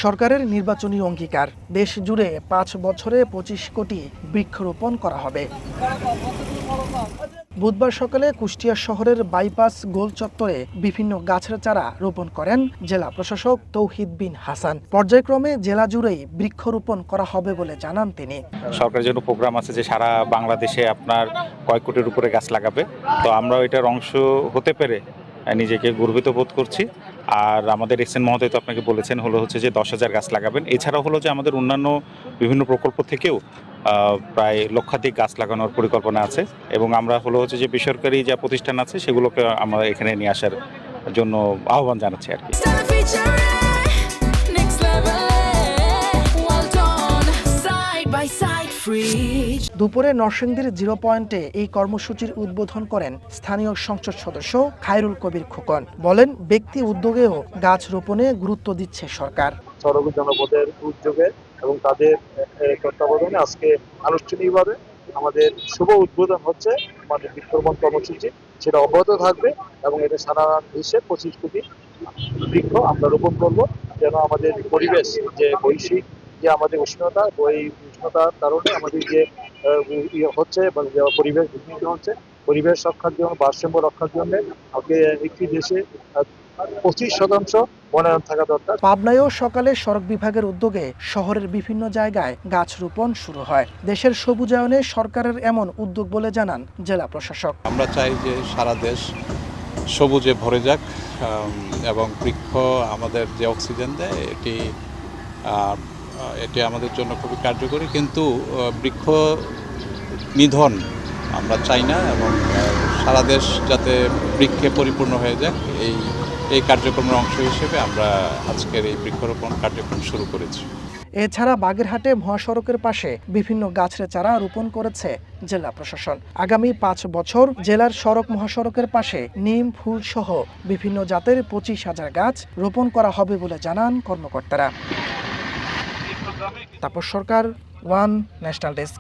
সরকারের নির্বাচনী অঙ্গীকার, দেশ জুড়ে 5 বছরে 25 কোটি বৃক্ষরোপণ করা হবে। বুধবার সকালে কুষ্টিয়া শহরের বাইপাস গোল চত্বরে বিভিন্ন গাছের চারা রোপণ করেন জেলা প্রশাসক তৌহিদ বিন হাসান। পর্যায়ক্রমে জেলা জুড়েই বৃক্ষরোপণ করা হবে বলে জানান তিনি। সরকারের জন্য প্রোগ্রাম আছে যে সারা বাংলাদেশে আপনার কয়েক কোটির উপরে গাছ লাগাবে, তো আমরা এটার অংশ হতে পেরে নিজেকে গর্বিত বোধ করছি। আর আমাদের এসএন মহোদয় তো আপনাকে বলেছেন হচ্ছে যে 10,000 গাছ লাগাবেন। এছাড়াও যে আমাদের অন্যান্য বিভিন্ন প্রকল্প থেকেও প্রায় লক্ষাধিক গাছ লাগানোর পরিকল্পনা আছে, এবং আমরা হচ্ছে যে বেসরকারি যা প্রতিষ্ঠান আছে সেগুলোকে আমরা এখানে নিয়ে আসার জন্য আহ্বান জানাচ্ছি আর কি। দুপুরে নরসিংদীর জিরো পয়েন্টে এই কর্মসূচির উদ্বোধন করেন স্থানীয় সংসদ সদস্য খায়রুল কবির খোকন। বলেন, ব্যক্তি উদ্যোগেও গাছ রোপণে গুরুত্ব দিচ্ছে সরকার। সরকারি জনপদের উদ্যোগে এবং তাদের তত্ত্বাবধানে আজকে আনুষ্ঠানিকভাবে আমাদের শুভ উদ্বোধন হচ্ছে আমাদের বৃক্ষরোপণ কর্মসূচি। সেটা অব্যাহত থাকবে এবং এটা সারা দেশে 25 কোটি বৃক্ষ আমরা রোপণ করবো, যেন আমাদের পরিবেশ যে বৈশ্বিক যে আমাদের উষ্ণতা, ওই উষ্ণতার কারণে আমাদের যে হচ্ছে পরিবেশ দূষিত হচ্ছে, পরিবেশ রক্ষার জন্য, ভারসাম্য রক্ষার জন্য একটি দেশে 25% বনায়ন থাকা দরকার। পাবনায়ও সকালে সড়ক বিভাগের উদ্যোগে শহরের বিভিন্ন জায়গায় গাছ রোপণ শুরু হয়। দেশের সবুজায়নে সরকারের এমন উদ্যোগ বলে জানান জেলা প্রশাসক। আমরা চাই যে সারা দেশ সবুজে ভরে যাক, এবং বৃক্ষ আমাদের যে অক্সিজেন দেয় এটি আমাদের জন্য খুবই কার্যকরী, কিন্তু বৃক্ষ নিধন আমরা চাই না, এবং সারা দেশ যাতে বৃক্ষে পরিপূর্ণ হয়ে যাক এই কার্যক্রমের অংশ হিসেবে আমরা আজকের এই বৃক্ষরোপণ কার্যক্রম শুরু করেছি। এছাড়া বাগেরহাটে মহাসড়কের পাশে বিভিন্ন গাছের চারা রোপণ করেছে জেলা প্রশাসন। আগামী 5 বছর জেলার সড়ক মহাসড়কের পাশে নিম ফুল সহ বিভিন্ন জাতের 25,000 গাছ রোপণ করা হবে বলে জানান কর্মকর্তারা। তাপস সরকার, ওয়ান ন্যাশনাল ডেস্ক।